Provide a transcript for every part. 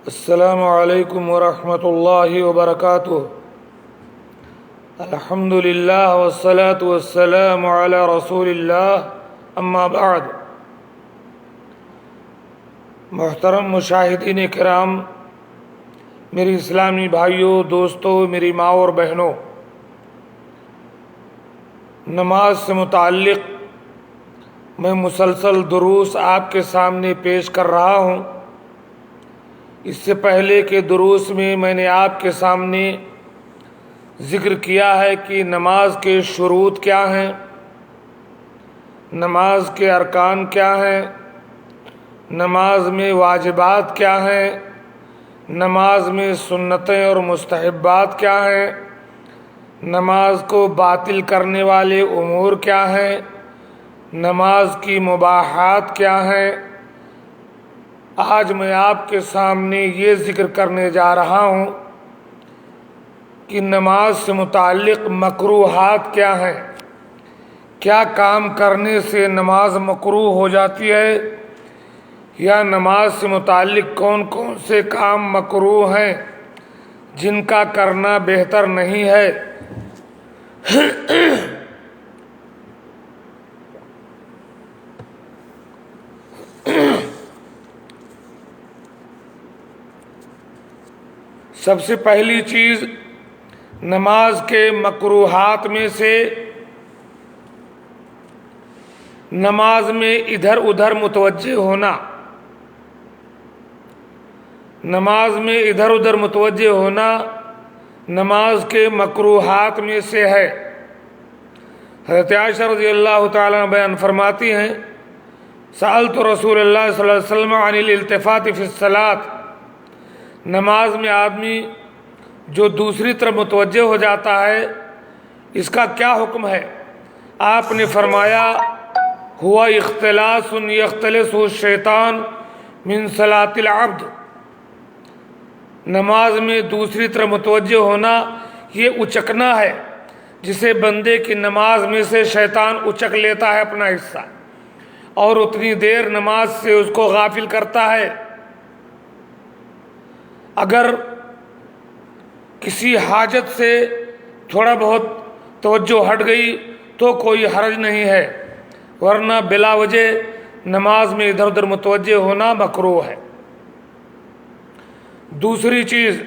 السلام علیکم ورحمۃ اللہ وبرکاتہ۔ الحمد للہ والصلاة والسلام علی رسول اللہ، اما بعد۔ محترم مشاہدین کرام، میری اسلامی بھائیوں، دوستوں، میری ماں اور بہنوں، نماز سے متعلق میں مسلسل دروس آپ کے سامنے پیش کر رہا ہوں۔ اس سے پہلے کے دروس میں نے آپ کے سامنے ذکر کیا ہے کہ نماز کے شروط کیا ہیں، نماز کے ارکان کیا ہیں، نماز میں واجبات کیا ہیں، نماز میں سنتیں اور مستحبات کیا ہیں، نماز کو باطل کرنے والے امور کیا ہیں، نماز کی مباحات کیا ہیں۔ آج میں آپ کے سامنے یہ ذکر کرنے جا رہا ہوں کہ نماز سے متعلق مکروہات کیا ہیں، کیا کام کرنے سے نماز مکروہ ہو جاتی ہے، یا نماز سے متعلق کون کون سے کام مکروہ ہیں جن کا کرنا بہتر نہیں ہے۔ سب سے پہلی چیز، نماز کے مکروہات میں سے نماز میں ادھر ادھر متوجہ ہونا۔ نماز میں ادھر ادھر متوجہ ہونا نماز کے مکروہات میں سے ہے۔ حضرت عائشہ رضی اللہ تعالیٰ عنہ بیان فرماتی ہیں، سألت رسول اللہ صلی اللہ علیہ وسلم عن الالتفات فی الصلاۃ، نماز میں آدمی جو دوسری طرف متوجہ ہو جاتا ہے اس کا کیا حکم ہے؟ آپ نے فرمایا، ہوا اختلاس یختلسہ الشیطان من صلاۃ العبد، نماز میں دوسری طرف متوجہ ہونا یہ اچکنا ہے جسے بندے کی نماز میں سے شیطان اچک لیتا ہے اپنا حصہ، اور اتنی دیر نماز سے اس کو غافل کرتا ہے۔ اگر کسی حاجت سے تھوڑا بہت توجہ ہٹ گئی تو کوئی حرج نہیں ہے، ورنہ بلا وجہ نماز میں ادھر ادھر متوجہ ہونا مکروہ ہے۔ دوسری چیز،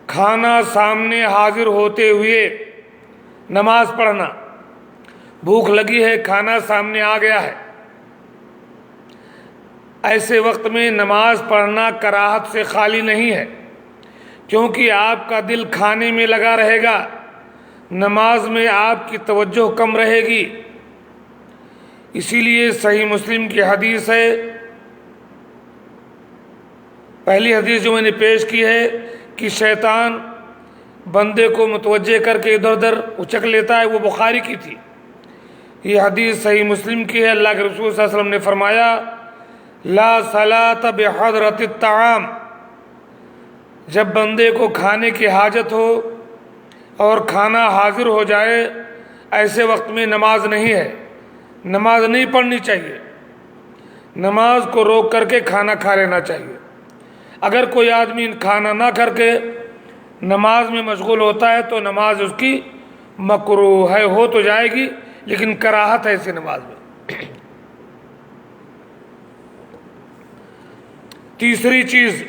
کھانا سامنے حاضر ہوتے ہوئے نماز پڑھنا۔ بھوک لگی ہے، کھانا سامنے آ گیا ہے، ایسے وقت میں نماز پڑھنا کراہت سے خالی نہیں ہے، کیونکہ آپ کا دل کھانے میں لگا رہے گا، نماز میں آپ کی توجہ کم رہے گی۔ اسی لیے صحیح مسلم کی حدیث ہے، پہلی حدیث جو میں نے پیش کی ہے کہ شیطان بندے کو متوجہ کر کے ادھر ادھر اچک لیتا ہے، وہ بخاری کی تھی۔ یہ حدیث صحیح مسلم کی ہے۔ اللہ کے رسول صلی اللہ علیہ وسلم نے فرمایا، لا صلاۃ بحضرۃ الطعام، جب بندے کو کھانے کی حاجت ہو اور کھانا حاضر ہو جائے ایسے وقت میں نماز نہیں ہے، نماز نہیں پڑھنی چاہیے، نماز کو روک کر کے کھانا کھا لینا چاہیے۔ اگر کوئی آدمی کھانا نہ کر کے نماز میں مشغول ہوتا ہے تو نماز اس کی مکروہ ہے، ہو تو جائے گی لیکن کراہت ہے ایسی نماز میں۔ تیسری چیز،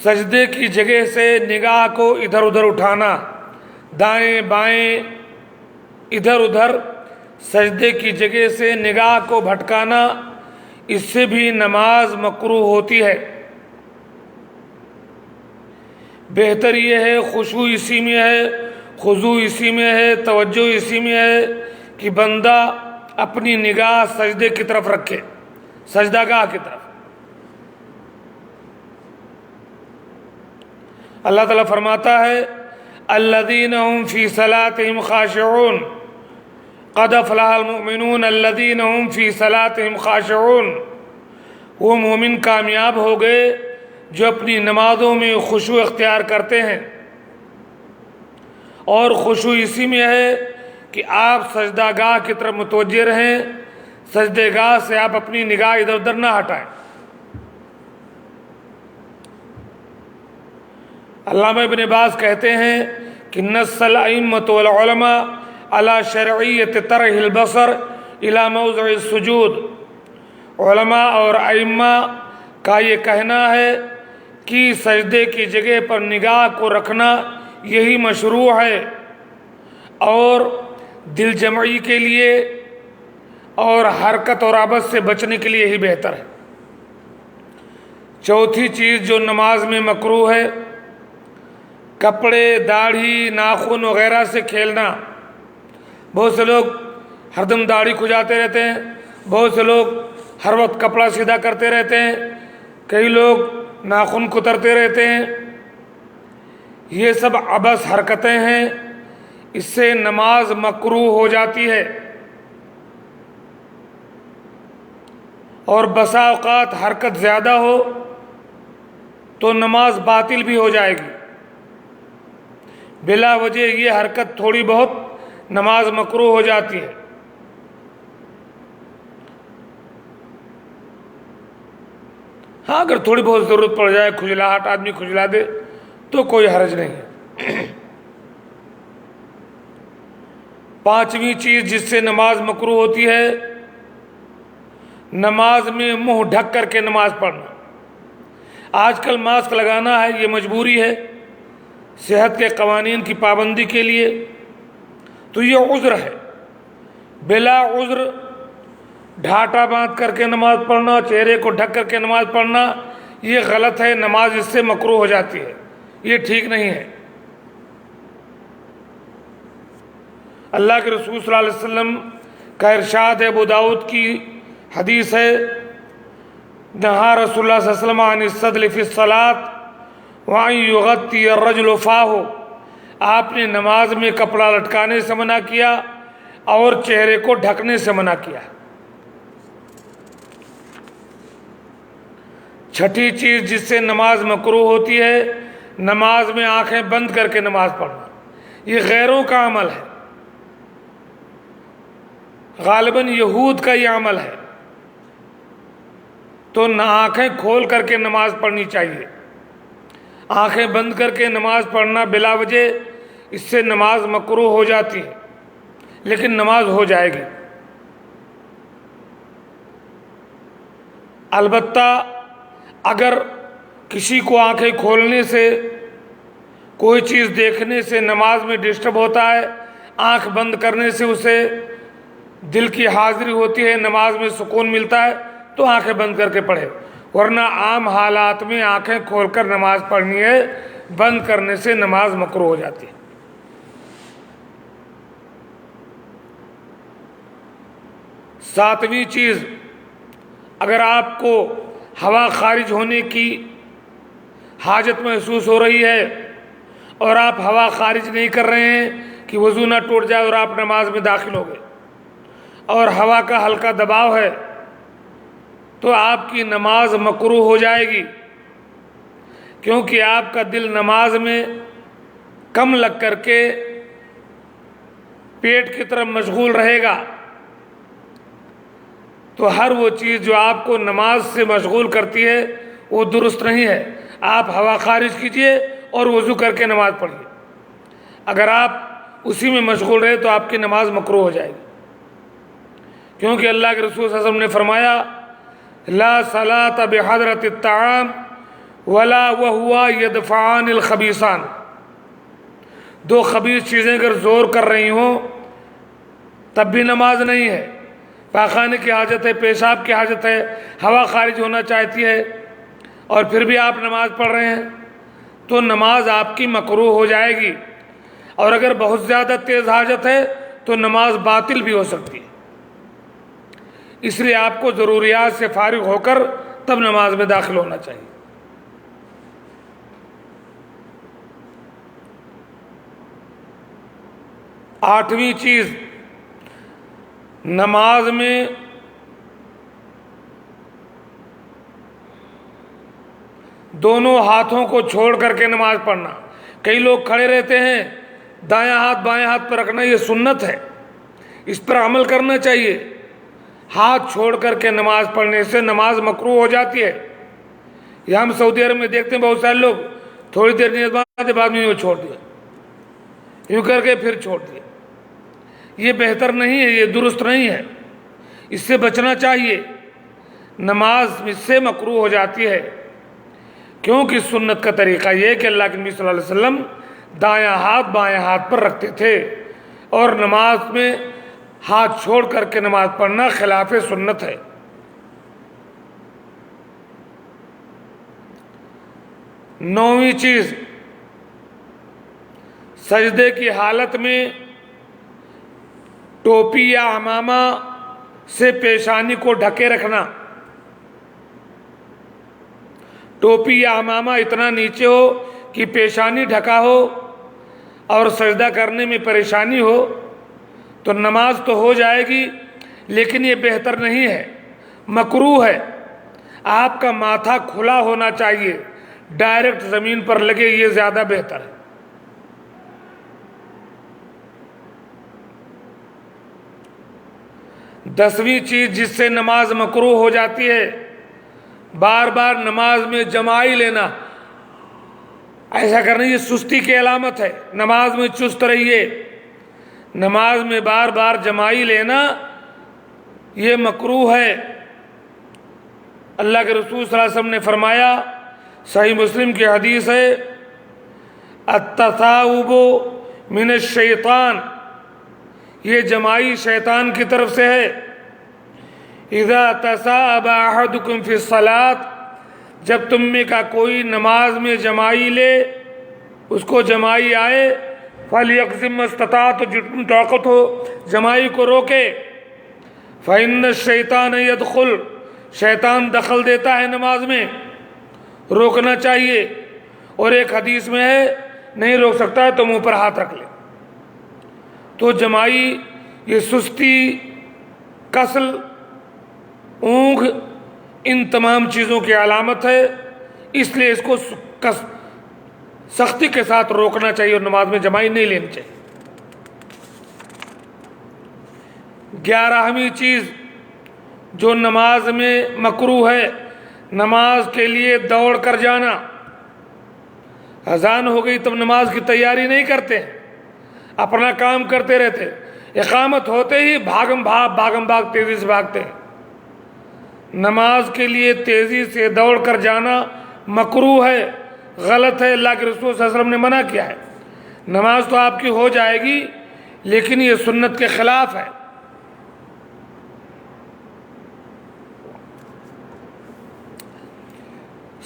سجدے کی جگہ سے نگاہ کو ادھر ادھر اٹھانا، دائیں بائیں ادھر ادھر سجدے کی جگہ سے نگاہ کو بھٹکانا، اس سے بھی نماز مکروہ ہوتی ہے۔ بہتر یہ ہے، خشوع اسی میں ہے، خضوع اسی میں ہے، توجہ اسی میں ہے کہ بندہ اپنی نگاہ سجدے کی طرف رکھے، سجدہ گاہ کی طرف۔ اللہ تعالیٰ فرماتا ہے، الذین هم فی صلاتهم خاشعون، قد افلح المؤمنون الذین هم فی صلاتهم خاشعون، وہ مومن کامیاب ہو گئے جو اپنی نمازوں میں خشوع اختیار کرتے ہیں۔ اور خشوع اسی میں ہے کہ آپ سجدہ گاہ کی طرف متوجہ رہیں، سجدے گاہ سے آپ اپنی نگاہ ادھر ادھر نہ ہٹائیں۔ علامہ ابن باز کہتے ہیں کہ نص الائمۃ والعلماء علی شرعیت طرح البصر الی موضع السجود، علماء اور ائمہ کا یہ کہنا ہے کہ سجدے کی جگہ پر نگاہ کو رکھنا یہی مشروع ہے اور دل جمعی کے لیے اور حرکت اور عبث سے بچنے کے لیے یہی بہتر ہے۔ چوتھی چیز جو نماز میں مکروہ ہے، کپڑے، داڑھی، ناخن وغیرہ سے کھیلنا۔ بہت سے لوگ ہر دم داڑھی کھجاتے رہتے ہیں، بہت سے لوگ ہر وقت کپڑا سیدھا کرتے رہتے ہیں، کئی لوگ ناخن کترتے رہتے ہیں۔ یہ سب عبث حرکتیں ہیں، اس سے نماز مکروہ ہو جاتی ہے اور بسا اوقات حرکت زیادہ ہو تو نماز باطل بھی ہو جائے گی۔ بلا وجہ یہ حرکت تھوڑی بہت نماز مکروہ ہو جاتی ہے۔ ہاں اگر تھوڑی بہت ضرورت پڑ جائے، کھجلاہٹ آدمی کھجلا دے تو کوئی حرج نہیں ہے۔ پانچویں چیز جس سے نماز مکروہ ہوتی ہے، نماز میں منہ ڈھک کر کے نماز پڑھنا۔ آج کل ماسک لگانا ہے، یہ مجبوری ہے صحت کے قوانین کی پابندی کے لیے، تو یہ عذر ہے۔ بلا عذر ڈھاٹا باندھ کر کے نماز پڑھنا، چہرے کو ڈھک کر کے نماز پڑھنا، یہ غلط ہے، نماز اس سے مکروہ ہو جاتی ہے، یہ ٹھیک نہیں ہے۔ اللہ کے رسول صلی اللہ علیہ وسلم کا ارشاد ہے، ابو داؤد کی حدیث ہے، نہا رسول اللہ صلی اللہ علیہ وسلم عن السدل فی الصلاۃ وَأَن يُغَطِّيَ الرَّجُلُ فَاهُ، آپ نے نماز میں کپڑا لٹکانے سے منع کیا اور چہرے کو ڈھکنے سے منع کیا۔ چھٹی چیز جس سے نماز مکروہ ہوتی ہے، نماز میں آنکھیں بند کر کے نماز پڑھنا۔ یہ غیروں کا عمل ہے، غالباً یہود کا یہ عمل ہے، تو نہ آنکھیں کھول کر کے نماز پڑھنی چاہیے۔ آنکھیں بند کر کے نماز پڑھنا بلا وجہ، اس سے نماز مکروہ ہو جاتی ہے، لیکن نماز ہو جائے گی۔ البتہ اگر کسی کو آنکھیں کھولنے سے، کوئی چیز دیکھنے سے نماز میں ڈسٹرب ہوتا ہے، آنکھ بند کرنے سے اسے دل کی حاضری ہوتی ہے، نماز میں سکون ملتا ہے، تو آنکھیں بند کر کے پڑھے، ورنہ عام حالات میں آنکھیں کھول کر نماز پڑھنی ہے، بند کرنے سے نماز مکروہ ہو جاتی ہے۔ ساتویں چیز، اگر آپ کو ہوا خارج ہونے کی حاجت محسوس ہو رہی ہے اور آپ ہوا خارج نہیں کر رہے ہیں کہ وضو نہ ٹوٹ جائے اور آپ نماز میں داخل ہو گئے، اور ہوا کا ہلکا دباؤ ہے، تو آپ کی نماز مکروہ ہو جائے گی، کیونکہ آپ کا دل نماز میں کم لگ کر کے پیٹ کی طرف مشغول رہے گا۔ تو ہر وہ چیز جو آپ کو نماز سے مشغول کرتی ہے وہ درست نہیں ہے۔ آپ ہوا خارج کیجئے اور وضو کر کے نماز پڑھیے۔ اگر آپ اسی میں مشغول رہے تو آپ کی نماز مکروہ ہو جائے گی، کیونکہ اللہ کے رسول صلی اللہ علیہ وسلم نے فرمایا، لا صلاۃ بحضرۃ الطعام ولا وہو یدفعان الخبیثان، دو خبیث چیزیں اگر زور کر رہی ہوں تب بھی نماز نہیں ہے۔ پاخانے کی حاجت ہے، پیشاب کی حاجت ہے، ہوا خارج ہونا چاہتی ہے، اور پھر بھی آپ نماز پڑھ رہے ہیں، تو نماز آپ کی مکروہ ہو جائے گی، اور اگر بہت زیادہ تیز حاجت ہے تو نماز باطل بھی ہو سکتی ہے۔ اس لیے آپ کو ضروریات سے فارغ ہو کر تب نماز میں داخل ہونا چاہیے۔ آٹھویں چیز، نماز میں دونوں ہاتھوں کو چھوڑ کر کے نماز پڑھنا۔ کئی لوگ کھڑے رہتے ہیں، دایاں ہاتھ بائیں ہاتھ پر رکھنا، یہ سنت ہے، اس پر عمل کرنا چاہیے۔ ہاتھ چھوڑ کر کے نماز پڑھنے سے نماز مکروہ ہو جاتی ہے. یہ ہم سعودی عرب میں دیکھتے ہیں بہت سارے لوگ تھوڑی دیر نیت بعد میں چھوڑ دیا، یوں کر کے پھر چھوڑ دیا. یہ بہتر نہیں ہے، یہ درست نہیں ہے، اس سے بچنا چاہیے. نماز اس سے مکروہ ہو جاتی ہے کیونکہ سنت کا طریقہ یہ ہے کہ اللہ کے نبی صلی اللہ علیہ وسلم دایاں ہاتھ بایاں ہاتھ پر رکھتے تھے، اور نماز میں ہاتھ چھوڑ کر کے نماز پڑھنا خلاف سنت ہے. نویں چیز، سجدے کی حالت میں ٹوپی یا عمامہ سے پیشانی کو ڈھکے رکھنا. ٹوپی یا عمامہ اتنا نیچے ہو کہ پیشانی ڈھکا ہو اور سجدہ کرنے میں پریشانی ہو تو نماز تو ہو جائے گی، لیکن یہ بہتر نہیں ہے، مکروہ ہے. آپ کا ماتھا کھلا ہونا چاہیے، ڈائریکٹ زمین پر لگے، یہ زیادہ بہتر ہے. دسویں چیز جس سے نماز مکروہ ہو جاتی ہے، بار بار نماز میں جمائی لینا. ایسا کرنا یہ سستی کی علامت ہے. نماز میں چست رہیے، نماز میں بار بار جمائی لینا یہ مکروہ ہے. اللہ کے رسول صلی اللہ علیہ وسلم نے فرمایا، صحیح مسلم کی حدیث ہے، التثاؤب من الشیطان، یہ جمائی شیطان کی طرف سے ہے. اذا تصاءب احدکم فی الصلاۃ، جب تم میں کا کوئی نماز میں جمائی لے، اس کو جمائی آئے، فلیقسم ما استطاع، تو جتنی طاقت ہو جمائی کو روکے. فإن الشیطان یدخل، شیطان دخل دیتا ہے نماز میں، روکنا چاہیے. اور ایک حدیث میں ہے نہیں روک سکتا ہے تو منہ پر ہاتھ رکھ لے. تو جمائی یہ سستی، کسل، اونگھ، ان تمام چیزوں کی علامت ہے، اس لیے اس کو سختی کے ساتھ روکنا چاہیے اور نماز میں جمائی نہیں لینی چاہیے. 11ویں چیز جو نماز میں مکروہ ہے، نماز کے لیے دوڑ کر جانا. اذان ہو گئی تب نماز کی تیاری نہیں کرتے، اپنا کام کرتے رہتے، اقامت ہوتے ہی بھاگم بھاگ تیزی سے بھاگتے ہیں. نماز کے لیے تیزی سے دوڑ کر جانا مکروہ ہے، غلط ہے. اللہ کے رسول صلی اللہ علیہ وسلم نے منع کیا ہے. نماز تو آپ کی ہو جائے گی لیکن یہ سنت کے خلاف ہے.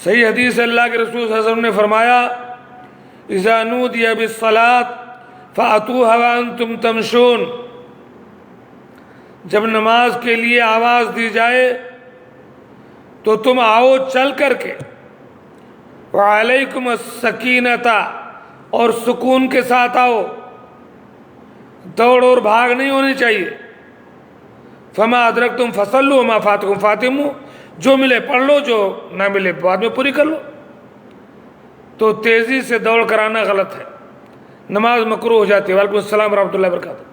صحیح حدیث اللہ کے رسول صلی اللہ علیہ وسلم نے فرمایا، اذا نودی بالصلاۃ فأتوها وانتم تمشون، جب نماز کے لیے آواز دی جائے تو تم آؤ چل کر کے. وعلیکم السکینۃ، اور سکون کے ساتھ آؤ، دوڑ اور بھاگ نہیں ہونی چاہیے. فما ادرکتم فصلوا وما فاتکم فاتموا، جو ملے پڑھ لو، جو نہ ملے بعد میں پوری کر لو. تو تیزی سے دوڑ کر آنا غلط ہے، نماز مکروہ ہو جاتی ہے. وعلیکم السلام ورحمۃ اللہ وبرکاتہ.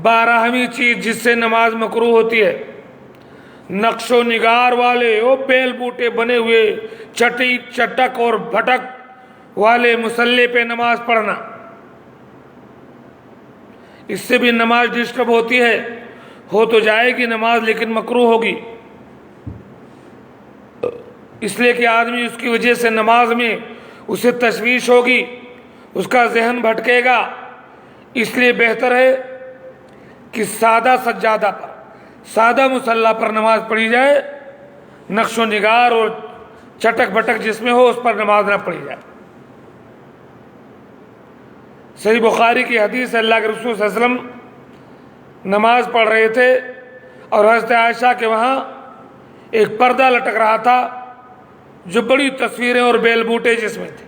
12ویں چیز جس سے نماز مکروہ ہوتی ہے، نقش و نگار والے، وہ بیل بوٹے بنے ہوئے، چٹک اور بھٹک والے مصلی پہ نماز پڑھنا. اس سے بھی نماز ڈسٹرب ہوتی ہے. ہو تو جائے گی نماز لیکن مکروہ ہوگی، اس لیے کہ آدمی اس کی وجہ سے نماز میں اسے تشویش ہوگی، اس کا ذہن بھٹکے گا. اس لیے بہتر ہے کہ سادہ سجادہ پر، سادہ مصلی پر نماز پڑھی جائے، نقش و نگار اور چٹک بٹک جس میں ہو اس پر نماز نہ پڑھی جائے. صحیح بخاری کی حدیث ہے، اللہ کے رسول صلی اللہ علیہ وسلم نماز پڑھ رہے تھے اور حضرت عائشہ کے وہاں ایک پردہ لٹک رہا تھا جو بڑی تصویریں اور بیل بوٹے جس میں تھے.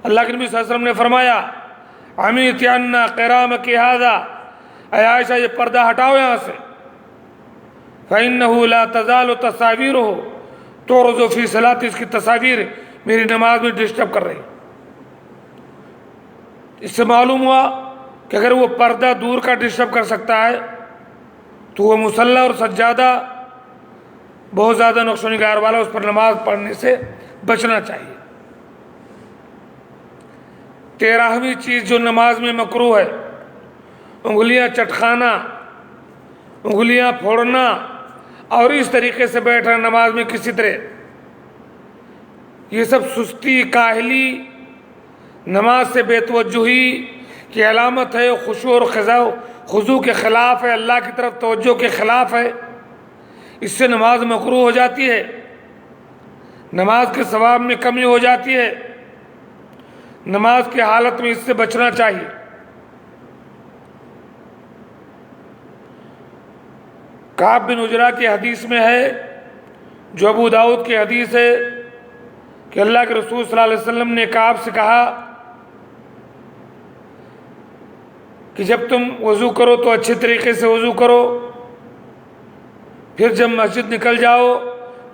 اللہ کے نبی صلی اللہ علیہ وسلم نے فرمایا، عمیت عنا قرامک ھذا، اے عائشہ یہ پردہ ہٹاؤ یہاں سے. فإنہ لا تزال تصاویرہ تعرض فی صلاۃ، اس کی تصاویر میری نماز میں ڈسٹرب کر رہی. اس سے معلوم ہوا کہ اگر وہ پردہ دور کا ڈسٹرب کر سکتا ہے تو وہ مصلی اور سجادہ بہت زیادہ نقش و نگار والا، اس پر نماز پڑھنے سے بچنا چاہیے۔ 13ویں چیز جو نماز میں مکروہ ہے، انگلیاں چٹکانا، انگلیاں پھوڑنا اور اس طریقے سے بیٹھنا نماز میں کسی طرح، یہ سب سستی، کاہلی، نماز سے بے توجہی کی علامت ہے، خشوع اور خضوع کے خلاف ہے، اللہ کی طرف توجہ کے خلاف ہے، اس سے نماز مکروہ ہو جاتی ہے، نماز کے ثواب میں کمی ہو جاتی ہے، نماز کی حالت میں اس سے بچنا چاہیے۔ کعب بن عجرہ کی حدیث میں ہے، جو ابو داؤد کی حدیث ہے، کہ اللہ کے رسول صلی اللہ علیہ وسلم نے کعب سے کہا کہ جب تم وضو کرو تو اچھے طریقے سے وضو کرو، پھر جب مسجد نکل جاؤ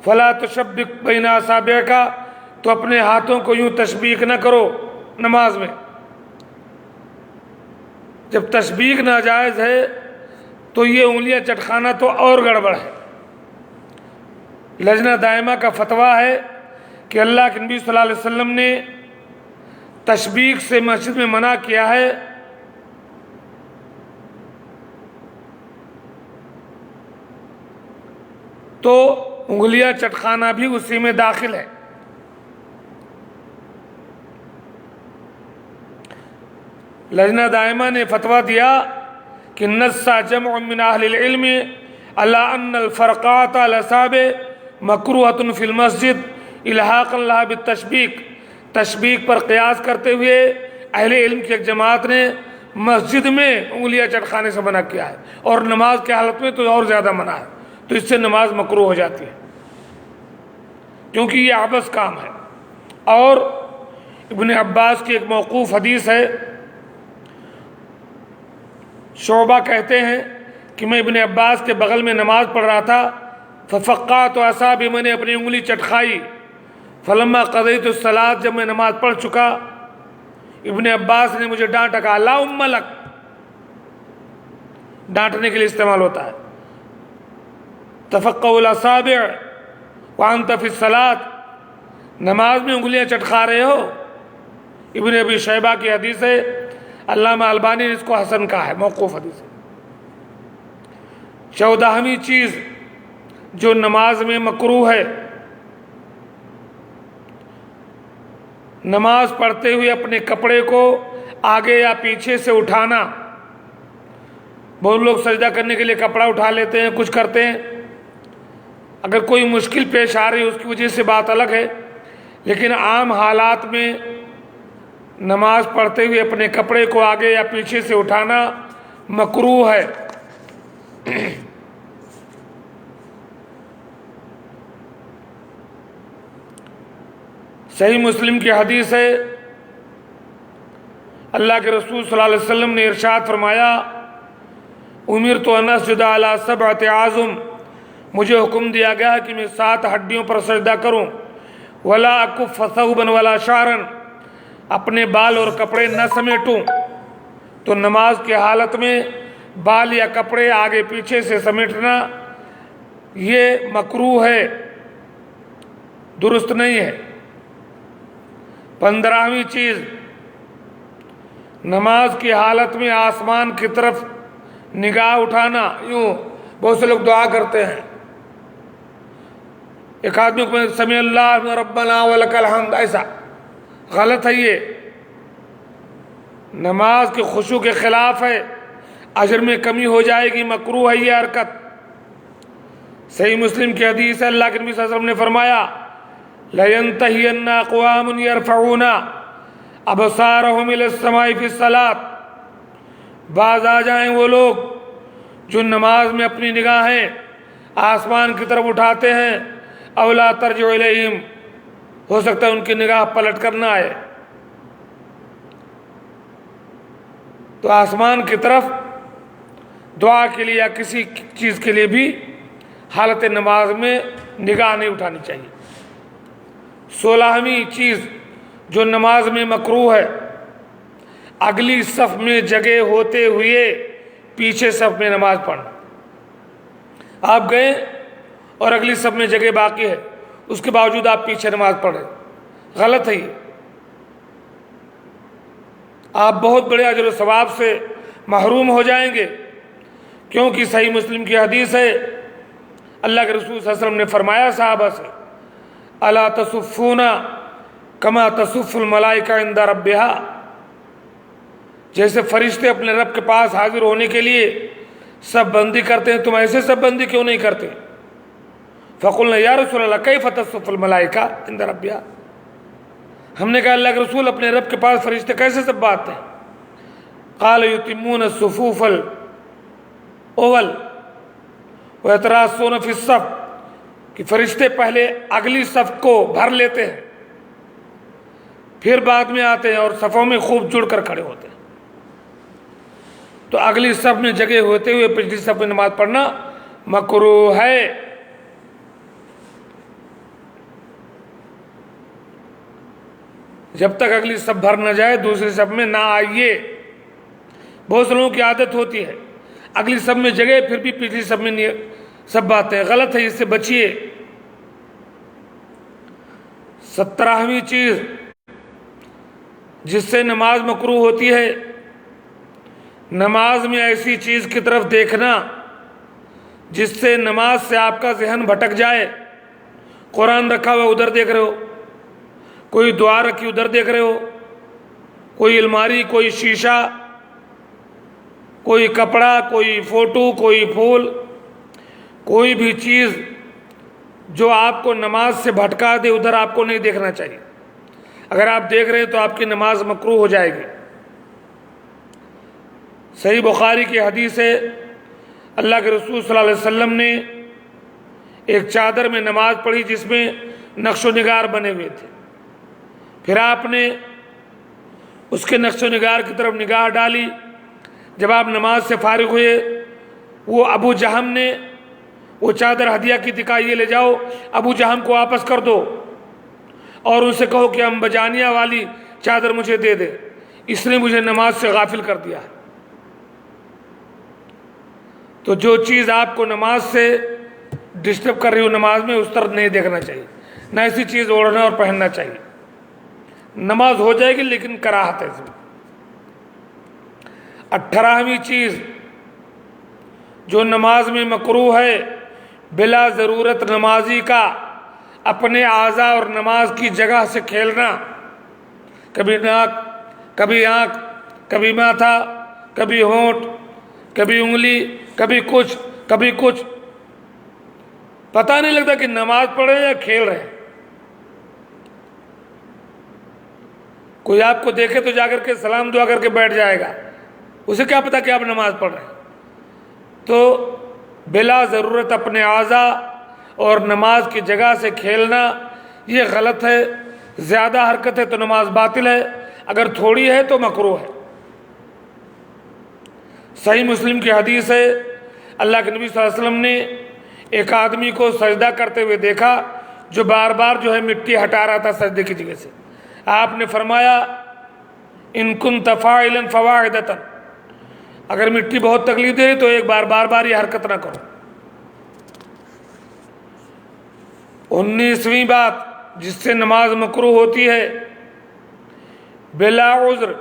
فلا تشبک بین اصابعک، تو اپنے ہاتھوں کو یوں تشبیک نہ کرو نماز میں۔ جب تشبیک ناجائز ہے تو یہ انگلیاں چٹکانا تو اور گڑبڑ ہے۔ لجنہ دائمہ کا فتویٰ ہے کہ اللہ کے نبی صلی اللہ علیہ وسلم نے تشبیک سے مسجد میں منع کیا ہے، تو انگلیاں چٹکانا بھی اسی میں داخل ہے۔ لجنہ دائمہ نے فتویٰ دیا کہ نص جمع من اہل العلم علی ان الفرقات الاصابع مکروہۃ فی المسجد الحاقا لها بالتشبیک، تشبیک پر قیاس کرتے ہوئے اہل علم کی ایک جماعت نے مسجد میں انگلیاں چٹکانے سے منع کیا ہے، اور نماز کی حالت میں تو اور زیادہ منع ہے، تو اس سے نماز مکروہ ہو جاتی ہے کیونکہ یہ عبث کام ہے۔ اور ابن عباس کی ایک موقوف حدیث ہے، شعبہ کہتے ہیں کہ میں ابن عباس کے بغل میں نماز پڑھ رہا تھا، ففقعت اصابعی، میں نے اپنی انگلی چٹکائی، فلما قضیت الصلاۃ، جب میں نماز پڑھ چکا، ابن عباس نے مجھے ڈانٹا، کہا لا ام لک، ڈانٹنے کے لیے استعمال ہوتا ہے، تفقع الاصابع وانت فی الصلاۃ، نماز میں انگلیاں چٹکا رہے ہو۔ ابن ابی شیبہ کی حدیث ہے، علامہ البانی نے اس کو حسن کہا ہے، موقوف حدیث ہے۔ 14ویں چیز جو نماز میں مکروہ ہے، نماز پڑھتے ہوئے اپنے کپڑے کو آگے یا پیچھے سے اٹھانا۔ بہت لوگ سجدہ کرنے کے لیے کپڑا اٹھا لیتے ہیں، کچھ کرتے ہیں، اگر کوئی مشکل پیش آ رہی ہے اس کی وجہ سے بات الگ ہے، لیکن عام حالات میں نماز پڑھتے ہوئے اپنے کپڑے کو آگے یا پیچھے سے اٹھانا مکروہ ہے۔ صحیح مسلم کی حدیث ہے، اللہ کے رسول صلی اللہ علیہ وسلم نے ارشاد فرمایا، امرت ان اسجد علی 7 اعظم، مجھے حکم دیا گیا کہ میں 7 ہڈیوں پر سجدہ کروں، ولا اکف ثوبا ولا شعرا، اپنے بال اور کپڑے نہ سمیٹوں۔ تو نماز کی حالت میں بال یا کپڑے آگے پیچھے سے سمیٹنا یہ مکروہ ہے، درست نہیں ہے۔ 15ویں چیز، نماز کی حالت میں آسمان کی طرف نگاہ اٹھانا، یوں بہت سے لوگ دعا کرتے ہیں، ایک آدمی کو سمیع اللہ ربنا ولک الحمد، ایسا غلط ہے، یہ نماز کے خشوع کے خلاف ہے، اجر میں کمی ہو جائے گی، مکروہ ہے یہ حرکت۔ صحیح مسلم کی حدیث ہے، اللہ کے نبی صلی اللہ علیہ وسلم نے فرمایا، لَيَنْتَهِيَنَّ أَقْوَامٌ يَرْفَعُونَ أَبْصَارَهُمْ إِلَى السَّمَاءِ فِي الصَّلَاةِ، باز آ جائیں وہ لوگ جو نماز میں اپنی نگاہیں آسمان کی طرف اٹھاتے ہیں، أَوْ لَا تَرْجِعُ إِلَيْهِمْ، ہو سکتا ہے ان کی نگاہ پلٹ کر نہ آئے۔ تو آسمان کی طرف دعا کے لیے یا کسی چیز کے لیے بھی حالت نماز میں نگاہ نہیں اٹھانی چاہیے۔ 16ویں چیز جو نماز میں مکروہ ہے، اگلی صف میں جگہ ہوتے ہوئے پیچھے صف میں نماز پڑھنا۔ آپ گئے اور اگلی صف میں جگہ باقی ہے، اس کے باوجود آپ پیچھے نماز پڑھیں، غلط ہے یہ۔ آپ بہت بڑے اجر و ثواب سے محروم ہو جائیں گے، کیونکہ صحیح مسلم کی حدیث ہے، اللہ کے رسول صلی اللہ علیہ وسلم نے فرمایا صحابہ سے، الا تصفون کما تصف الملائکہ عند ربہا، جیسے فرشتے اپنے رب کے پاس حاضر ہونے کے لیے سب بندی کرتے ہیں، تم ایسے سب بندی کیوں نہیں کرتے؟ فقلنا یا رسول اللہ کیف تصف الملائکہ عند ربہا، ہم نے کہا اللہ کے رسول اپنے رب کے پاس فرشتے کیسے سب بات ہیں؟ قال یتمون الصفوف الاول ویتراصون فی الصف، کہ فرشتے پہلے اگلی صف کو بھر لیتے ہیں، پھر بعد میں آتے ہیں اور صفوں میں خوب جڑ کر کھڑے ہوتے ہیں۔ تو اگلی صف میں جگہ ہوتے ہوئے پچھلی صف میں نماز پڑھنا مکروہ ہے۔ جب تک اگلی صف بھر نہ جائے دوسری صف میں نہ آئیے۔ بہت سے لوگوں کی عادت ہوتی ہے اگلی صف میں جگہ پھر بھی پچھلی صف میں سب باتیں، غلط ہے، اس سے بچیے۔ 17ویں چیز جس سے نماز مکروہ ہوتی ہے، نماز میں ایسی چیز کی طرف دیکھنا جس سے نماز سے آپ کا ذہن بھٹک جائے۔ قرآن رکھا ہوا ادھر دیکھ رہے ہو، کوئی دعا رکھی ادھر دیکھ رہے ہو، کوئی الماری، کوئی شیشہ، کوئی کپڑا، کوئی فوٹو، کوئی پھول، کوئی بھی چیز جو آپ کو نماز سے بھٹکا دے ادھر آپ کو نہیں دیکھنا چاہیے۔ اگر آپ دیکھ رہے ہیں تو آپ کی نماز مکروہ ہو جائے گی۔ صحیح بخاری کی حدیث ہے، اللہ کے رسول صلی اللہ علیہ وسلم نے ایک چادر میں نماز پڑھی جس میں نقش و نگار بنے ہوئے تھے، پھر آپ نے اس کے نقش و نگار کی طرف نگاہ ڈالی۔ جب آپ نماز سے فارغ ہوئے، وہ ابو جہم نے وہ چادر ہدیہ کی دکھائی، یہ لے جاؤ، ابو جہم کو واپس کر دو اور ان سے کہو کہ امبجانیہ والی چادر مجھے دے دے، اس نے مجھے نماز سے غافل کر دیا ہے۔ تو جو چیز آپ کو نماز سے ڈسٹرب کر رہی ہو نماز میں، اس طرف نہیں دیکھنا چاہیے، نہ ایسی چیز اوڑھنا اور پہننا چاہیے۔ نماز ہو جائے گی لیکن کراہت ہے اس میں۔ 18ویں چیز جو نماز میں مکروہ ہے، بلا ضرورت نمازی کا اپنے اعضاء اور نماز کی جگہ سے کھیلنا، کبھی ناک، کبھی آنکھ، کبھی ماتھا، کبھی ہونٹ، کبھی انگلی، کبھی کچھ کبھی کچھ، پتہ نہیں لگتا کہ نماز پڑھ رہے ہیں یا کھیل رہے ہیں۔ کوئی آپ کو دیکھے تو جا کر کے سلام دعا کر کے بیٹھ جائے گا، اسے کیا پتا کہ آپ نماز پڑھ رہے ہیں۔ تو بلا ضرورت اپنے اعضاء اور نماز کی جگہ سے کھیلنا یہ غلط ہے۔ زیادہ حرکت ہے تو نماز باطل ہے، اگر تھوڑی ہے تو مکروہ ہے۔ صحیح مسلم کی حدیث ہے، اللہ کے نبی صلی اللہ علیہ وسلم نے ایک آدمی کو سجدہ کرتے ہوئے دیکھا جو بار بار جو ہے مٹی ہٹا رہا تھا سجدے کی جگہ سے۔ آپ نے فرمایا ان کنت فاعلا فواحدۃ، اگر مٹی بہت تکلیف دے تو ایک بار بار یہ حرکت نہ کرو۔ 19ویں بات جس سے نماز مکروہ ہوتی ہے، بلا عذر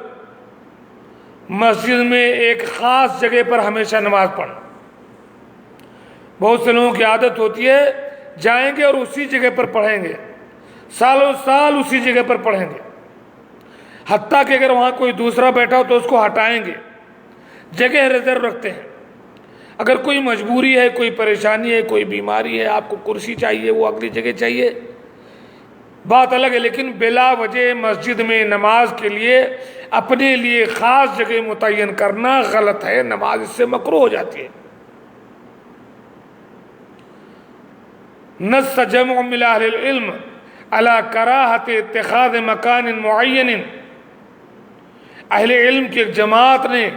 مسجد میں ایک خاص جگہ پر ہمیشہ نماز پڑھنا۔ بہت سے لوگوں کی عادت ہوتی ہے جائیں گے اور اسی جگہ پر پڑھیں گے، سالوں سال اسی جگہ پر پڑھیں گے، حتیٰ کہ اگر وہاں کوئی دوسرا بیٹھا ہو تو اس کو ہٹائیں گے، جگہ ریزرو رکھتے ہیں۔ اگر کوئی مجبوری ہے، کوئی پریشانی ہے، کوئی بیماری ہے، آپ کو کرسی چاہیے، وہ اگلی جگہ چاہیے، بات الگ ہے، لیکن بلا وجہ مسجد میں نماز کے لیے اپنے لیے خاص جگہ متعین کرنا غلط ہے، نماز اس سے مکروہ ہو جاتی ہے۔ نص جمع من اہل العلم علی کراہت اتخاذ مکان معین، اہل علم کی ایک جماعت نے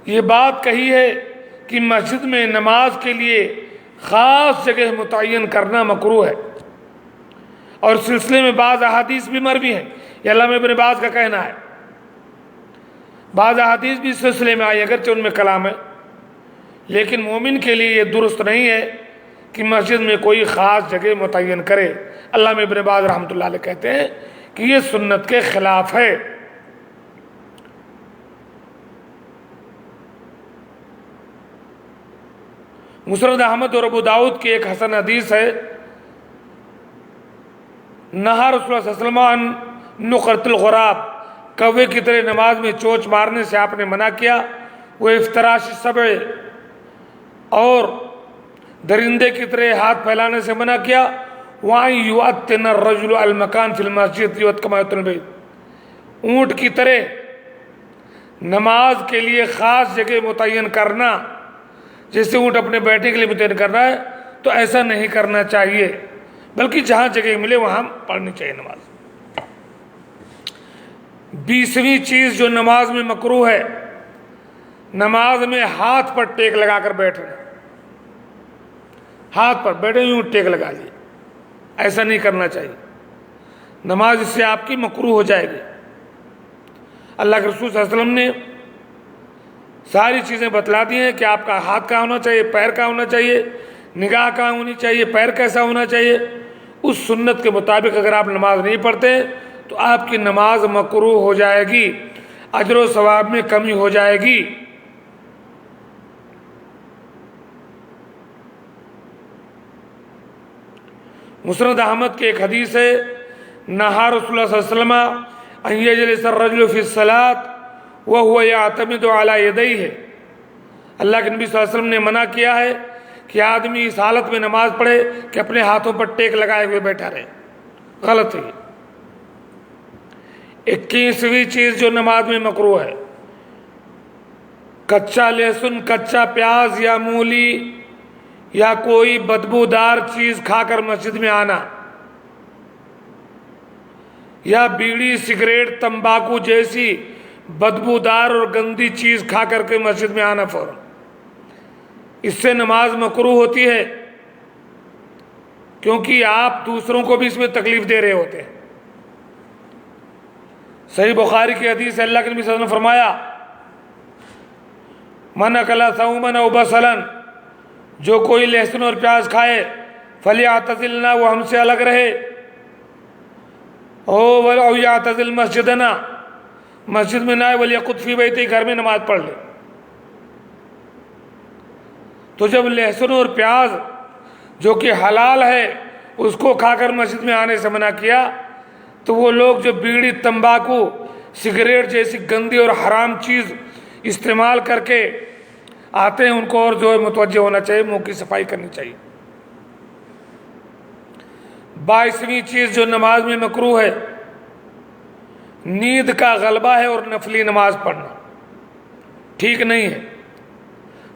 یہ بات کہی ہے کہ مسجد میں نماز کے لیے خاص جگہ متعین کرنا مکروہ ہے، اور سلسلے میں بعض احادیث بھی مروی ہیں۔ یہ علامہ ابن باز کا کہنا ہے۔ بعض احادیث بھی اس سلسلے میں آئی، اگرچہ ان میں کلام ہے، لیکن مومن کے لیے یہ درست نہیں ہے کہ مسجد میں کوئی خاص جگہ متعین کرے۔ علامہ ابن باز رحمۃ اللہ علیہ کہتے ہیں کہ یہ سنت کے خلاف ہے۔ مسند احمد اور ابو داؤد کی ایک حسن حدیث ہے، نہا رسول اللہ صلی اللہ علیہ وسلم عن نقرۃ الغراب، کوے کی طرح نماز میں چونچ مارنے سے آپ نے منع کیا، وہ افتراش السبع، اور درندے کی طرح ہاتھ پھیلانے سے منع کیا، وَأَن يُؤَتِّنَ الرَّجُلُ الْمَكَانَ فِي الْمَسْجِدِ يُؤَتْ كَمَا يُؤْتَنُ الْبَيْتَ، اونٹ کی طرح نماز کے لیے خاص جگہ متعین کرنا، جیسے اونٹ اپنے بیٹھنے کے لیے متعین کرنا ہے، تو ایسا نہیں کرنا چاہیے، بلکہ جہاں جگہ ملے وہاں پڑھنی چاہیے نماز۔ 20ویں چیز جو نماز میں مکروہ ہے، نماز میں ہاتھ پر ٹیک لگا کر بیٹھنا، ہاتھ پر بیٹھے یوں ٹیک لگا لیے، ایسا نہیں کرنا چاہیے، نماز اس سے آپ کی مکروہ ہو جائے گی۔ اللہ کے رسول صلی اللہ علیہ وسلم نے ساری چیزیں بتلا دی ہیں کہ آپ کا ہاتھ کہاں ہونا چاہیے، پیر کہاں ہونا چاہیے، نگاہ کہاں ہونی چاہیے، پیر کیسا ہونا چاہیے۔ اس سنت کے مطابق اگر آپ نماز نہیں پڑھتے تو آپ کی نماز مکروہ ہو جائے گی، اجر و ثواب میں کمی ہو جائے گی۔ مسند احمد کی ایک حدیث ہے، نہا رسول اللہ صلی اللہ علیہ وسلم ان یجلس الرجل فی الصلاۃ وهو یعتمد علی یدیہ، اللہ کے نبی صلی اللہ علیہ وسلم نے منع کیا ہے کہ آدمی اس حالت میں نماز پڑھے کہ اپنے ہاتھوں پر ٹیک لگائے ہوئے بیٹھا رہے، غلط ہے۔ 21ویں چیز جو نماز میں مکروہ ہے، کچا لہسن، کچا پیاز یا مولی یا کوئی بدبودار چیز کھا کر مسجد میں آنا، یا بیڑی، سگریٹ، تمباکو جیسی بدبودار اور گندی چیز کھا کر کے مسجد میں آنا فوراً، اس سے نماز مکروہ ہوتی ہے، کیونکہ آپ دوسروں کو بھی اس میں تکلیف دے رہے ہوتے ہیں۔ صحیح بخاری کی حدیث ہے، اللہ کے نبی صلی اللہ علیہ وسلم نے فرمایا، من اکل ثوما او بصلا، جو کوئی لہسن اور پیاز کھائے، فلیعتزلنا، وہ ہم سے الگ رہے، او یعتزل مسجدنا، مسجد میں نہ آئے، ولیقض فی بیتہ، گھر میں نماز پڑھ لے۔ تو جب لہسن اور پیاز جو کہ حلال ہے اس کو کھا کر مسجد میں آنے سے منع کیا، تو وہ لوگ جو بیڑی، تمباکو، سگریٹ جیسی گندی اور حرام چیز استعمال کر کے آتے ہیں، ان کو اور جو ہے متوجہ ہونا چاہیے، منہ کی صفائی کرنی چاہیے۔ 22ویں چیز جو نماز میں مکروہ ہے، نیند کا غلبہ ہے اور نفلی نماز پڑھنا ٹھیک نہیں ہے۔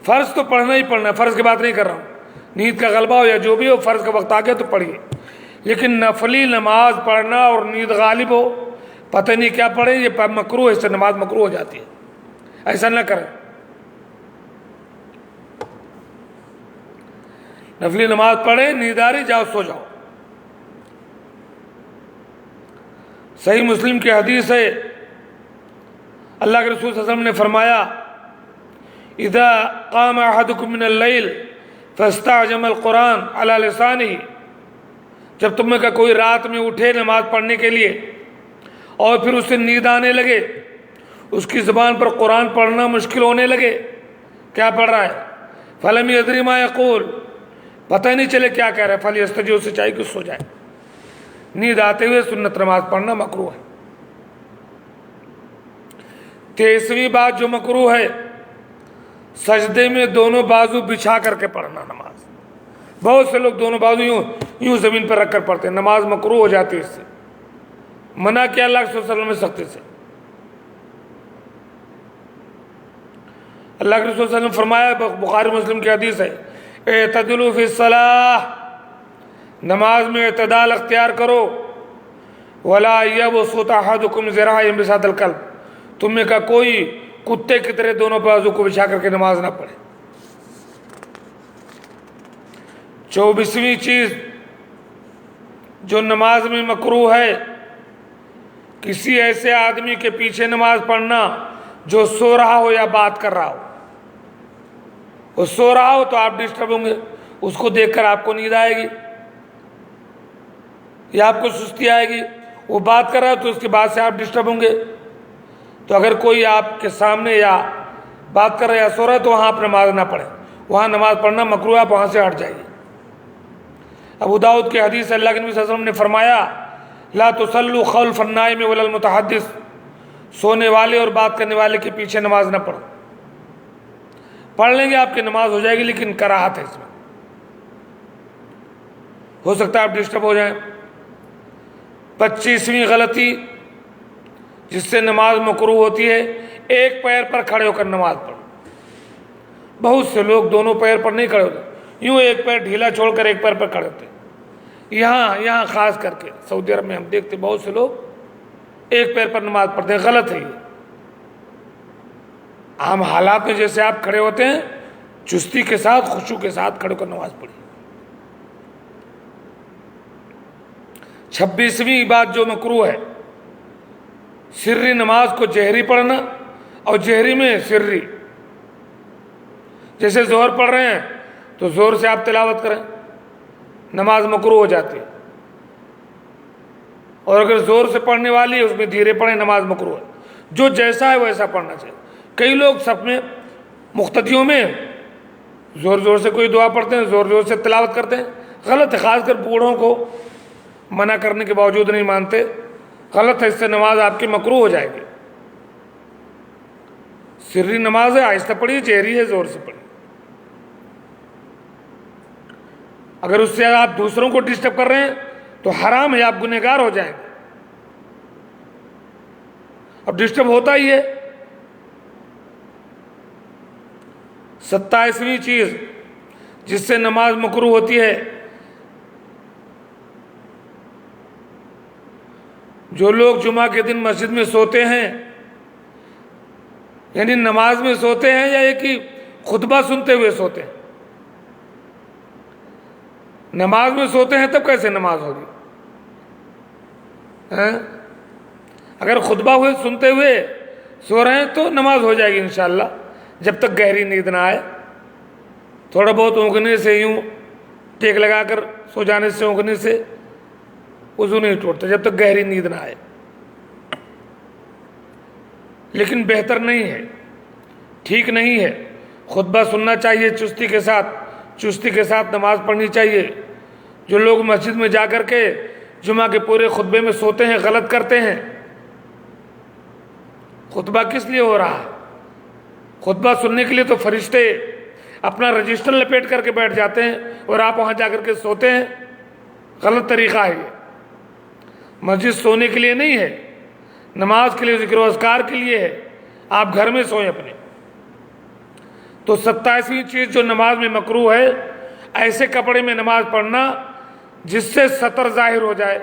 فرض تو پڑھنا ہی پڑھنا ہے، فرض کی بات نہیں کر رہا ہوں، نیند کا غلبہ ہو یا جو بھی ہو، فرض کا وقت آ گیا تو پڑھیے، لیکن نفلی نماز پڑھنا اور نیند غالب ہو، پتہ نہیں کیا پڑھے، یہ مکروہ ہے، اس سے نماز مکروہ ہو جاتی ہے، ایسا نہ کریں۔ نفلی نماز پڑھیں، نیند آ رہی، جاؤ سو جاؤ۔ صحیح مسلم کی حدیث ہے، اللہ کے رسول صلی اللہ علیہ وسلم نے فرمایا، اذا قام احدکم من اللیل فاستعجم القرآن علی لسانہ، جب تم میں کا کوئی رات میں اٹھے نماز پڑھنے کے لیے اور پھر اسے نیند آنے لگے، اس کی زبان پر قرآن پڑھنا مشکل ہونے لگے، کیا پڑھ رہا ہے، فلم یدری ما یقول، پتہ نہیں چلے کیا کہہ رہا ہے، فلیستجب، اسے چاہیے کہ سو جائے۔ نیند آتے ہوئے سنت نماز پڑھنا مکروہ ہے۔ 23ویں بات جو مکروہ ہے، سجدے میں دونوں بازو بچھا کر کے پڑھنا نماز۔ بہت سے لوگ دونوں بازو یوں زمین پر رکھ کر پڑھتے ہیں، نماز مکروہ ہو جاتی ہے اس سے، منع کیا اللہ کے رسول صلی اللہ علیہ وسلم نے سختی سے۔ اللہ کے رسول صلی اللہ علیہ وسلم فرمایا، بخاری مسلم کی حدیث ہے، اعتدلوا فی الصلاۃ، نماز میں اعتدال اختیار کرو، ولا یبسط احدکم ذراعیہ بساط الکلب، تم میں کا کوئی کتے کی طرح دونوں بازو کو بچھا کر کے نماز نہ پڑھے۔ 24ویں چیز جو نماز میں مکروہ ہے، کسی ایسے آدمی کے پیچھے نماز پڑھنا جو سو رہا ہو یا بات کر رہا ہو. وہ سو رہا ہو تو آپ ڈسٹرب ہوں گے، اس کو دیکھ کر آپ کو نیند آئے گی یا آپ کو سستی آئے گی. وہ بات کر رہا ہے تو اس کی بات سے آپ ڈسٹرب ہوں گے. تو اگر کوئی آپ کے سامنے یا بات کر رہا ہے یا سو رہا ہے تو وہاں آپ نماز نہ پڑھیں، وہاں نماز پڑھنا مکروہ ہے، آپ وہاں سے ہٹ جائیے. ابو داؤد کی حدیث اللہ کے نبی صلی اللہ علیہ وسلم نے فرمایا لا تصلوا خلف النائم ولا المتحدث، سونے والے اور بات کرنے والے کے پیچھے نماز نہ پڑھو. پڑھ لیں گے آپ کی نماز ہو جائے گی، لیکن کراہت ہے اس میں، ہو سکتا ہے آپ ڈسٹرب ہو جائیں. 25ویں غلطی جس سے نماز مکروہ ہوتی ہے، ایک پیر پر کھڑے ہو کر نماز پڑھو. بہت سے لوگ دونوں پیر پر نہیں کھڑے ہوتے، یوں ایک پیر ڈھیلا چھوڑ کر ایک پیر پر کھڑے ہوتے ہیں. یہاں خاص کر کے سعودی عرب میں ہم دیکھتے بہت سے لوگ ایک پیر پر نماز پڑھتے ہیں. غلط ہے یہ. عام حالات میں جیسے آپ کھڑے ہوتے ہیں چستی کے ساتھ خشوع کے ساتھ کھڑے ہو کر نماز پڑھیے. 26ویں بات جو مکروہ ہے، سری نماز کو جہری پڑھنا اور جہری میں سری. جیسے زہر پڑھ رہے ہیں تو زور سے آپ تلاوت کریں، نماز مکروہ ہو جاتی ہے. اور اگر زور سے پڑھنے والی ہے اس میں دھیرے پڑھیں، نماز مکروہ ہے. جو جیسا ہے ویسا پڑھنا چاہیے. کئی لوگ سب میں مقتدیوں میں زور زور سے کوئی دعا پڑھتے ہیں، زور زور سے تلاوت کرتے ہیں. غلط ہے، خاص کر بوڑھوں کو منع کرنے کے باوجود نہیں مانتے. غلط ہے، اس سے نماز آپ کی مکروہ ہو جائے گی. سری نماز ہے، آہستہ پڑھیے، جہری ہے زور سے پڑھیے. اگر اس سے آپ دوسروں کو ڈسٹرب کر رہے ہیں تو حرام ہے، آپ گنہگار ہو جائیں گے. اب ڈسٹرب ہوتا ہی ہے. 27ویں چیز جس سے نماز مکروہ ہوتی ہے، جو لوگ جمعہ کے دن مسجد میں سوتے ہیں، یعنی نماز میں سوتے ہیں یا یہ کہ خطبہ سنتے ہوئے سوتے ہیں. نماز میں سوتے ہیں تب کیسے نماز ہوگی؟ اگر خطبہ ہوئے سنتے ہوئے سو رہے ہیں تو نماز ہو جائے گی انشاءاللہ، جب تک گہری نیند نہ آئے. تھوڑا بہت اونگنے سے یوں ٹیک لگا کر سو جانے سے اونگنے سے وضو نہیں ٹوٹتا جب تک گہری نیند نہ آئے. لیکن بہتر نہیں ہے، ٹھیک نہیں ہے. خطبہ سننا چاہیے، چستی کے ساتھ نماز پڑھنی چاہیے. جو لوگ مسجد میں جا کر کے جمعہ کے پورے خطبے میں سوتے ہیں غلط کرتے ہیں. خطبہ کس لیے ہو رہا ہے؟ خطبہ سننے کے لیے تو فرشتے اپنا رجسٹر لپیٹ کر کے بیٹھ جاتے ہیں اور آپ وہاں جا کر کے سوتے ہیں. غلط طریقہ ہے یہ. مسجد سونے کے لیے نہیں ہے، نماز کے لیے، ذکر و اذکار کے لیے ہے. آپ گھر میں سوئیں اپنے. تو 27ویں چیز جو نماز میں مکروہ ہے، ایسے کپڑے میں نماز پڑھنا جس سے سطر ظاہر ہو جائے.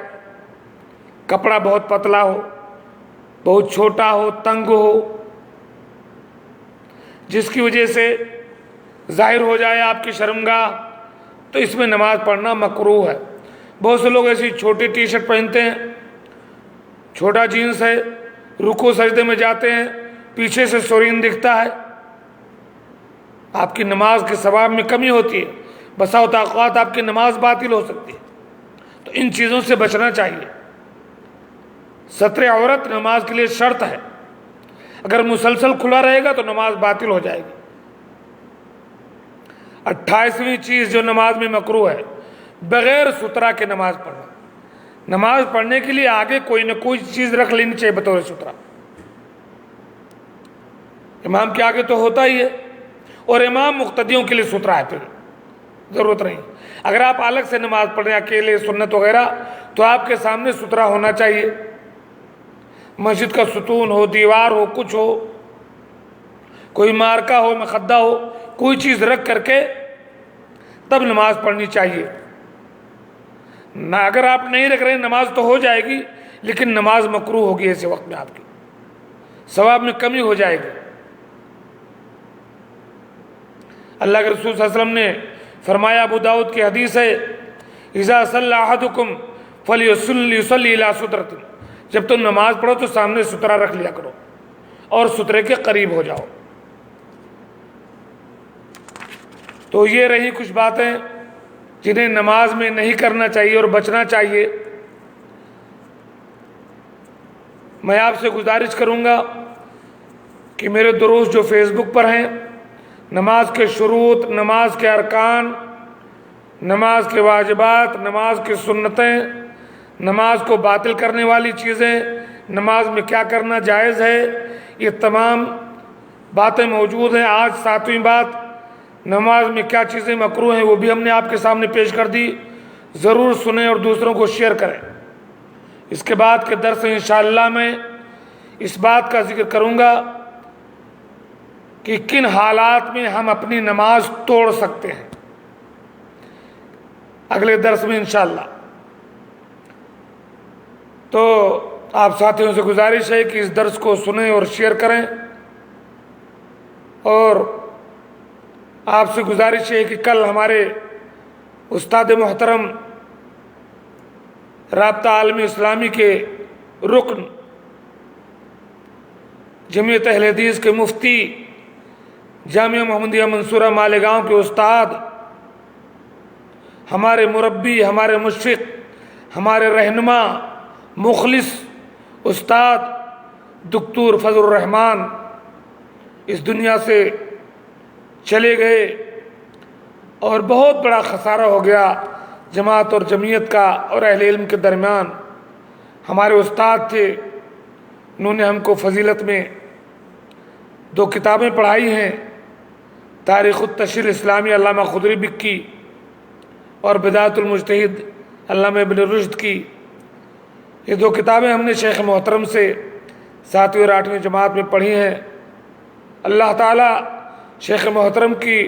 کپڑا بہت پتلا ہو، بہت چھوٹا ہو، تنگ ہو، جس کی وجہ سے ظاہر ہو جائے آپ کی شرمگاہ، تو اس میں نماز پڑھنا مکروہ ہے. بہت سے لوگ ایسی چھوٹی ٹی شرٹ پہنتے ہیں، چھوٹا جینس ہے، رکوع سجدے میں جاتے ہیں، پیچھے سے سرین دکھتا ہے. آپ کی نماز کے ثواب میں کمی ہوتی ہے. بسا اوقات آپ کی نماز باطل ہو سکتی ہے. تو ان چیزوں سے بچنا چاہیے. ستر عورت نماز کے لیے شرط ہے. اگر مسلسل کھلا رہے گا تو نماز باطل ہو جائے گی. 28ویں چیز جو نماز میں مکروہ ہے، بغیر سترہ کے نماز پڑھنا. نماز پڑھنے کے لیے آگے کوئی نہ کوئی چیز رکھ لینی چاہیے بطور سترہ. امام کے آگے تو ہوتا ہی ہے، اور امام مقتدیوں کے لیے سترہ ہے، پھر ضرورت نہیں. اگر آپ الگ سے نماز پڑھ رہے ہیں اکیلے سنت وغیرہ تو آپ کے سامنے سترہ ہونا چاہیے. مسجد کا ستون ہو، دیوار ہو، کچھ ہو، کوئی مارکہ ہو، مخدہ ہو، کوئی چیز رکھ کر کے تب نماز پڑھنی چاہیے. نہ اگر آپ نہیں رکھ رہے نماز تو ہو جائے گی، لیکن نماز مکروہ ہوگی ایسے وقت میں، آپ کی ثواب میں کمی ہو جائے گی. اللہ کے رسول صلی اللہ علیہ وسلم نے فرمایا، ابو داؤد کی حدیث ہے، اذا صلی احدکم فلیصلی الی سترۃ جب تم نماز پڑھو تو سامنے سترہ رکھ لیا کرو اور سترے کے قریب ہو جاؤ۔ تو یہ رہی کچھ باتیں جنہیں نماز میں نہیں کرنا چاہیے اور بچنا چاہیے۔ میں آپ سے گزارش کروں گا کہ میرے دروس جو فیس بک پر ہیں، نماز کے شروط، نماز کے ارکان، نماز کے واجبات، نماز کی سنتیں، نماز کو باطل کرنے والی چیزیں، نماز میں کیا کرنا جائز ہے، یہ تمام باتیں موجود ہیں۔ آج 7ویں بات، نماز میں کیا چیزیں مکروہ ہیں، وہ بھی ہم نے آپ کے سامنے پیش کر دی۔ ضرور سنیں اور دوسروں کو شیئر کریں۔ اس کے بعد کے درس انشاءاللہ میں اس بات کا ذکر کروں گا کہ کن حالات میں ہم اپنی نماز توڑ سکتے ہیں، اگلے درس میں انشاءاللہ۔ تو آپ ساتھیوں سے گزارش ہے کہ اس درس کو سنیں اور شیئر کریں، اور آپ سے گزارش ہے کہ کل ہمارے استاد محترم رابطہ عالم اسلامی کے رکن، جمعیت اہل حدیث کے مفتی، جامعہ محمدیہ منصورہ مالیگاؤں کے استاد، ہمارے مربی، ہمارے مشفق، ہمارے رہنما، مخلص استاد دکتور فضل الرحمان اس دنیا سے چلے گئے، اور بہت بڑا خسارہ ہو گیا جماعت اور جمعیت کا اور اہل علم کے درمیان۔ ہمارے استاد تھے، انہوں نے ہم کو فضیلت میں 2 کتابیں پڑھائی ہیں، تاریخ التشریح الاسلامی علامہ خضری بک کی اور بدایت المجتہد علامہ ابن رشد کی۔ یہ 2 کتابیں ہم نے شیخ محترم سے 7ویں اور 8ویں جماعت میں پڑھی ہیں۔ اللہ تعالیٰ شیخ محترم کی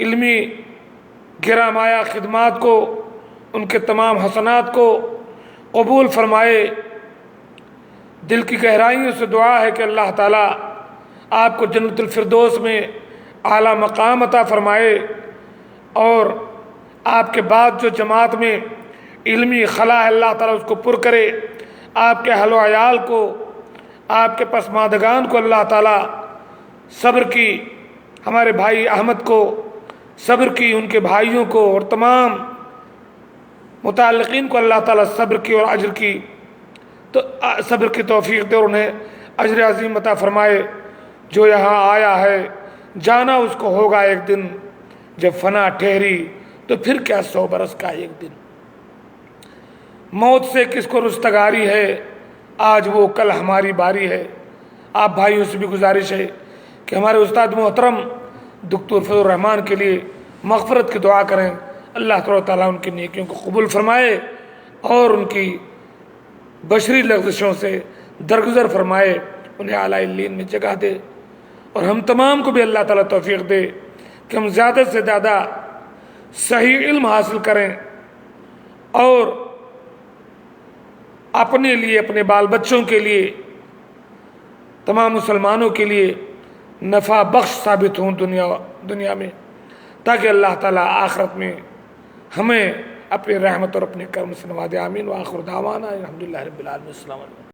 علمی گرہ مایہ خدمات کو، ان کے تمام حسنات کو قبول فرمائے۔ دل کی گہرائیوں سے دعا ہے کہ اللہ تعالیٰ آپ کو جنت الفردوس میں اعلیٰ مقام عطا فرمائے، اور آپ کے بعد جو جماعت میں علمی خلا ہے اللہ تعالیٰ اس کو پر کرے۔ آپ کے اہل و عیال کو، آپ کے پسماندگان کو اللہ تعالیٰ صبر کی، ہمارے بھائی احمد کو صبر کی، ان کے بھائیوں کو اور تمام متعلقین کو اللہ تعالیٰ صبر کی اور اجر کی، تو صبر کی توفیق دے اور انہیں اجر عظیم عطا فرمائے۔ جو یہاں آیا ہے جانا اس کو ہوگا ایک دن، جب فنا ٹھہری تو پھر کیا 100 برس کا ایک دن۔ موت سے کس کو رستگاری ہے، آج وہ کل ہماری باری ہے۔ آپ بھائیوں سے بھی گزارش ہے کہ ہمارے استاد محترم دکتور فضل الرحمان کے لیے مغفرت کی دعا کریں۔ اللہ تعالیٰ ان کی نیکیوں کو قبول فرمائے اور ان کی بشری لغزشوں سے درگزر فرمائے، انہیں اعلیٰ علیین میں جگہ دے، اور ہم تمام کو بھی اللہ تعالیٰ توفیق دے کہ ہم زیادہ سے زیادہ صحیح علم حاصل کریں، اور اپنے لیے، اپنے بال بچوں کے لیے، تمام مسلمانوں کے لیے نفع بخش ثابت ہوں دنیا میں، تاکہ اللہ تعالیٰ آخرت میں ہمیں اپنی رحمت اور اپنے کرم سے نوازے۔ آمین۔ وآخر دعوانا الحمدللہ رب العالمین۔ السلام علیکم۔